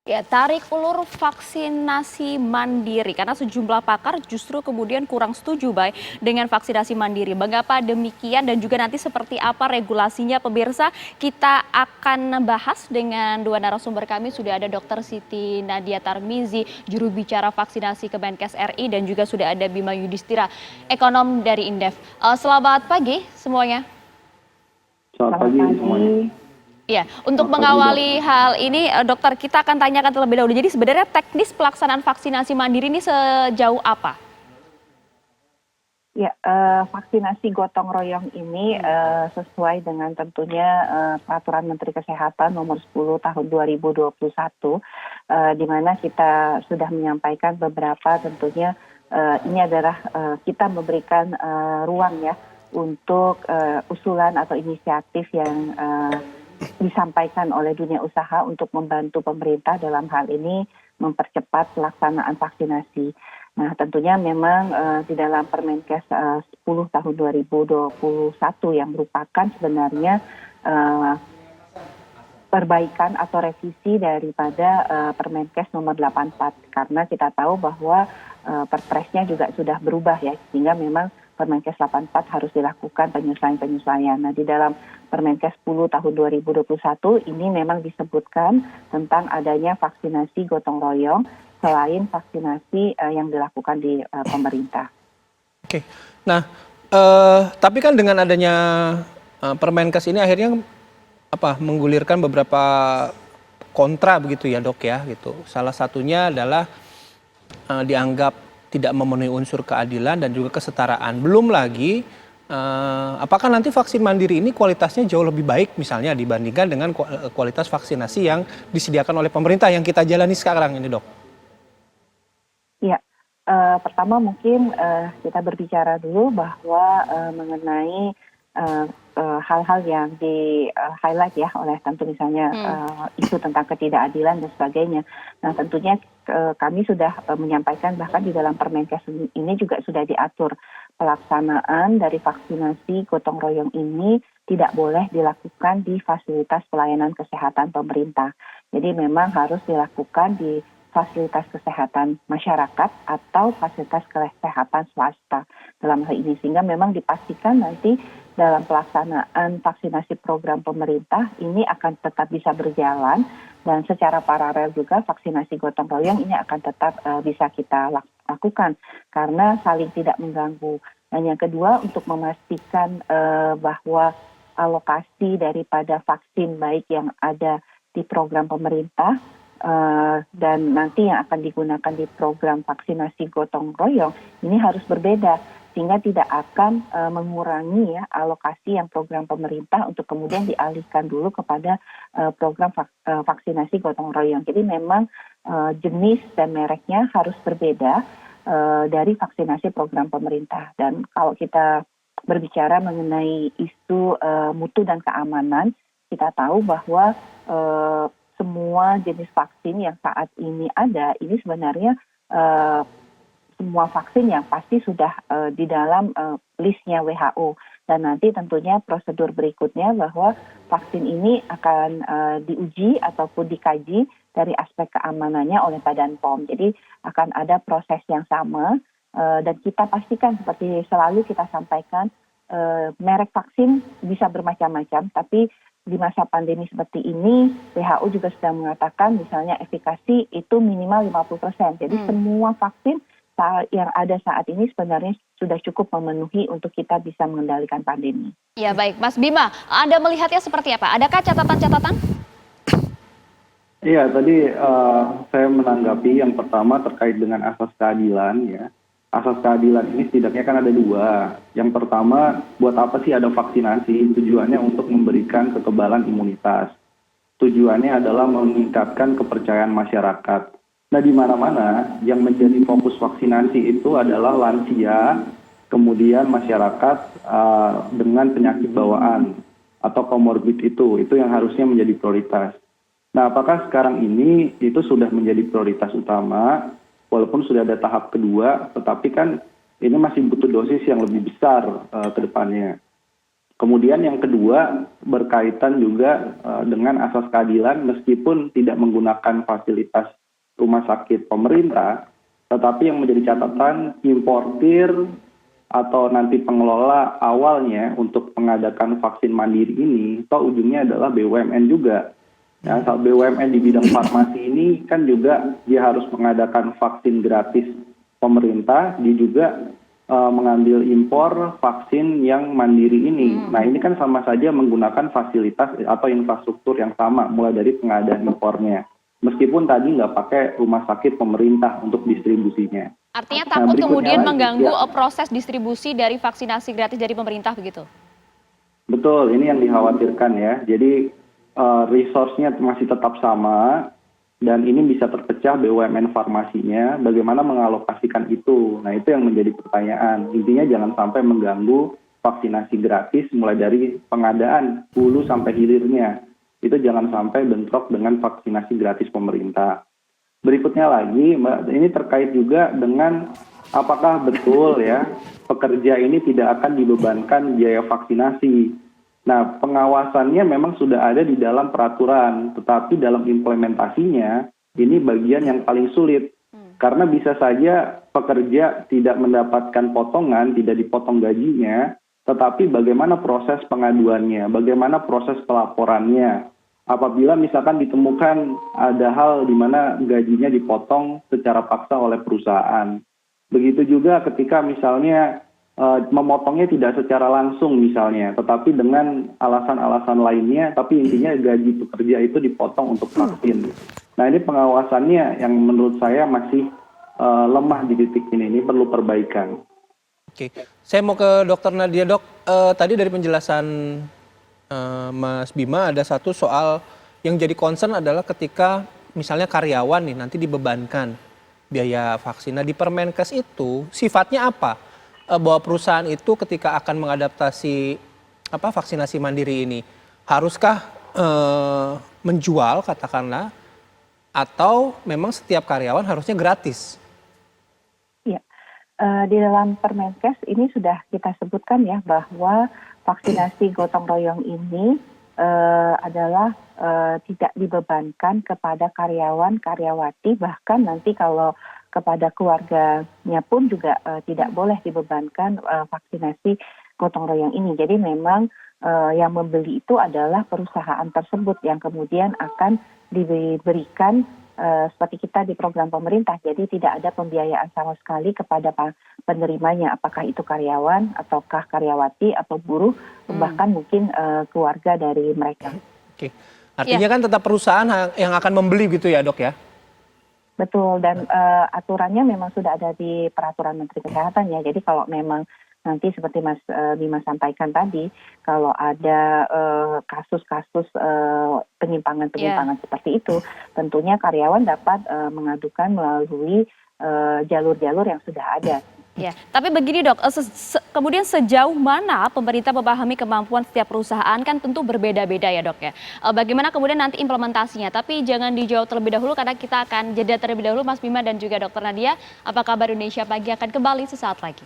Ya, tarik ulur vaksinasi mandiri karena sejumlah pakar justru kemudian kurang setuju baik dengan vaksinasi mandiri. Mengapa demikian dan juga nanti seperti apa regulasinya pemirsa? Kita akan bahas dengan dua narasumber kami. Sudah ada Dr. Siti Nadia Tarmizi, juru bicara vaksinasi Kemenkes RI, dan juga sudah ada Bima Yudhistira, ekonom dari Indef. Selamat pagi semuanya. Selamat pagi semuanya. Ya, untuk mengawali hal ini, dokter, kita akan tanyakan terlebih dahulu. Jadi sebenarnya teknis pelaksanaan vaksinasi mandiri ini sejauh apa? Ya, vaksinasi gotong royong ini sesuai dengan tentunya Peraturan Menteri Kesehatan nomor 10 tahun 2021, di mana kita sudah menyampaikan beberapa tentunya ini adalah kita memberikan ruang ya untuk usulan atau inisiatif yang disampaikan oleh dunia usaha untuk membantu pemerintah dalam hal ini mempercepat pelaksanaan vaksinasi. Nah, tentunya memang di dalam Permenkes 10 tahun 2021 yang merupakan sebenarnya perbaikan atau revisi daripada Permenkes nomor 84, karena kita tahu bahwa Perpresnya juga sudah berubah ya, sehingga memang Permenkes 84 harus dilakukan penyesuaian-penyesuaian. Nah, di dalam Permenkes 10 tahun 2021 ini memang disebutkan tentang adanya vaksinasi gotong royong selain vaksinasi yang dilakukan di pemerintah. Oke, nah tapi kan dengan adanya Permenkes ini akhirnya menggulirkan beberapa kontra begitu ya dok ya gitu. Salah satunya adalah dianggap tidak memenuhi unsur keadilan dan juga kesetaraan. Belum lagi apakah nanti vaksin mandiri ini kualitasnya jauh lebih baik misalnya dibandingkan dengan kualitas vaksinasi yang disediakan oleh pemerintah yang kita jalani sekarang ini dok? Ya, pertama mungkin kita berbicara dulu bahwa mengenai hal-hal yang di-highlight ya oleh tentu misalnya isu tentang ketidakadilan dan sebagainya. Nah, tentunya kami sudah menyampaikan bahkan di dalam Permenkes ini juga sudah diatur pelaksanaan dari vaksinasi gotong royong ini tidak boleh dilakukan di fasilitas pelayanan kesehatan pemerintah. Jadi memang harus dilakukan di fasilitas kesehatan masyarakat atau fasilitas kesehatan swasta dalam hal ini, sehingga memang dipastikan nanti dalam pelaksanaan vaksinasi program pemerintah ini akan tetap bisa berjalan dan secara paralel juga vaksinasi gotong royong ini akan tetap bisa kita lakukan karena saling tidak mengganggu. Dan yang kedua, untuk memastikan bahwa alokasi daripada vaksin baik yang ada di program pemerintah dan nanti yang akan digunakan di program vaksinasi gotong royong ini harus berbeda, sehingga tidak akan mengurangi ya alokasi yang program pemerintah untuk kemudian dialihkan dulu kepada program vaksinasi gotong royong. Jadi memang jenis dan mereknya harus berbeda dari vaksinasi program pemerintah. Dan kalau kita berbicara mengenai isu mutu dan keamanan, kita tahu bahwa semua jenis vaksin yang saat ini ada, ini sebenarnya semua vaksin yang pasti sudah di dalam listnya WHO. Dan nanti tentunya prosedur berikutnya bahwa vaksin ini akan diuji ataupun dikaji dari aspek keamanannya oleh Badan POM. Jadi akan ada proses yang sama dan kita pastikan seperti selalu kita sampaikan merek vaksin bisa bermacam-macam, tapi di masa pandemi seperti ini, WHO juga sudah mengatakan misalnya efikasi itu minimal 50%. Jadi semua vaksin yang ada saat ini sebenarnya sudah cukup memenuhi untuk kita bisa mengendalikan pandemi. Ya baik, Mas Bima, Anda melihatnya seperti apa? Adakah catatan-catatan? Iya, tadi saya menanggapi yang pertama terkait dengan asas keadilan ya. Asas keadilan ini setidaknya kan ada dua. Yang pertama, buat apa sih ada vaksinasi? Tujuannya untuk memberikan kekebalan imunitas. Tujuannya adalah meningkatkan kepercayaan masyarakat. Nah, di mana-mana yang menjadi fokus vaksinasi itu adalah lansia, kemudian masyarakat dengan penyakit bawaan atau komorbid itu yang harusnya menjadi prioritas. Nah, apakah sekarang ini itu sudah menjadi prioritas utama, walaupun sudah ada tahap kedua, tetapi kan ini masih butuh dosis yang lebih besar ke depannya. Kemudian yang kedua berkaitan juga dengan asas keadilan meskipun tidak menggunakan fasilitas rumah sakit pemerintah, tetapi yang menjadi catatan importir atau nanti pengelola awalnya untuk mengadakan vaksin mandiri ini, toh ujungnya adalah BUMN juga. Ya, BUMN di bidang farmasi ini kan juga dia harus mengadakan vaksin gratis pemerintah, dia juga mengambil impor vaksin yang mandiri ini. Nah ini kan sama saja menggunakan fasilitas atau infrastruktur yang sama, mulai dari pengadaan impornya. Meskipun tadi nggak pakai rumah sakit pemerintah untuk distribusinya. Artinya takut kemudian lagi, mengganggu ya. proses distribusi dari vaksinasi gratis dari pemerintah begitu? Betul, ini yang dikhawatirkan ya. Jadi resource-nya masih tetap sama, dan ini bisa terpecah BUMN farmasinya, bagaimana mengalokasikan itu. Nah itu yang menjadi pertanyaan. Intinya jangan sampai mengganggu vaksinasi gratis mulai dari pengadaan hulu sampai hilirnya. Itu jangan sampai bentrok dengan vaksinasi gratis pemerintah. Berikutnya lagi, Mbak, ini terkait juga dengan apakah betul ya pekerja ini tidak akan dibebankan biaya vaksinasi. Nah, pengawasannya memang sudah ada di dalam peraturan, tetapi dalam implementasinya ini bagian yang paling sulit. Karena bisa saja pekerja tidak mendapatkan potongan, tidak dipotong gajinya, tetapi bagaimana proses pengaduannya, bagaimana proses pelaporannya. Apabila misalkan ditemukan ada hal di mana gajinya dipotong secara paksa oleh perusahaan. Begitu juga ketika misalnya memotongnya tidak secara langsung misalnya, tetapi dengan alasan-alasan lainnya, tapi intinya gaji pekerja itu dipotong untuk vaksin. Nah ini pengawasannya yang menurut saya masih lemah di titik ini perlu perbaikan. Oke, saya mau ke Dokter Nadia, Dok. Tadi dari penjelasan Mas Bima ada satu soal yang jadi concern adalah ketika misalnya karyawan nih nanti dibebankan biaya vaksin. Nah di Permenkes itu sifatnya apa? Bahwa perusahaan itu ketika akan mengadaptasi vaksinasi mandiri ini haruskah menjual katakanlah atau memang setiap karyawan harusnya gratis? Ya, di dalam Permenkes ini sudah kita sebutkan ya bahwa vaksinasi gotong royong ini adalah tidak dibebankan kepada karyawan karyawati, bahkan nanti kalau kepada keluarganya pun juga tidak boleh dibebankan vaksinasi gotong royong ini. Jadi memang yang membeli itu adalah perusahaan tersebut yang kemudian akan diberikan seperti kita di program pemerintah. Jadi tidak ada pembiayaan sama sekali kepada penerimanya, apakah itu karyawan ataukah karyawati atau buruh, bahkan mungkin keluarga dari mereka. Oke, artinya kan tetap perusahaan yang akan membeli gitu ya, Dok ya? Betul, dan aturannya memang sudah ada di peraturan Menteri Kesehatan ya. Jadi kalau memang nanti seperti Mas Bima sampaikan tadi, kalau ada kasus-kasus penyimpangan-penyimpangan seperti itu, tentunya karyawan dapat mengadukan melalui jalur-jalur yang sudah ada. Ya, tapi begini Dok, kemudian sejauh mana pemerintah memahami kemampuan setiap perusahaan kan tentu berbeda-beda ya Dok ya. Bagaimana kemudian nanti implementasinya, tapi jangan dijawab terlebih dahulu karena kita akan jeda terlebih dahulu Mas Bima dan juga Dokter Nadia. Apa kabar Indonesia Pagi akan kembali sesaat lagi.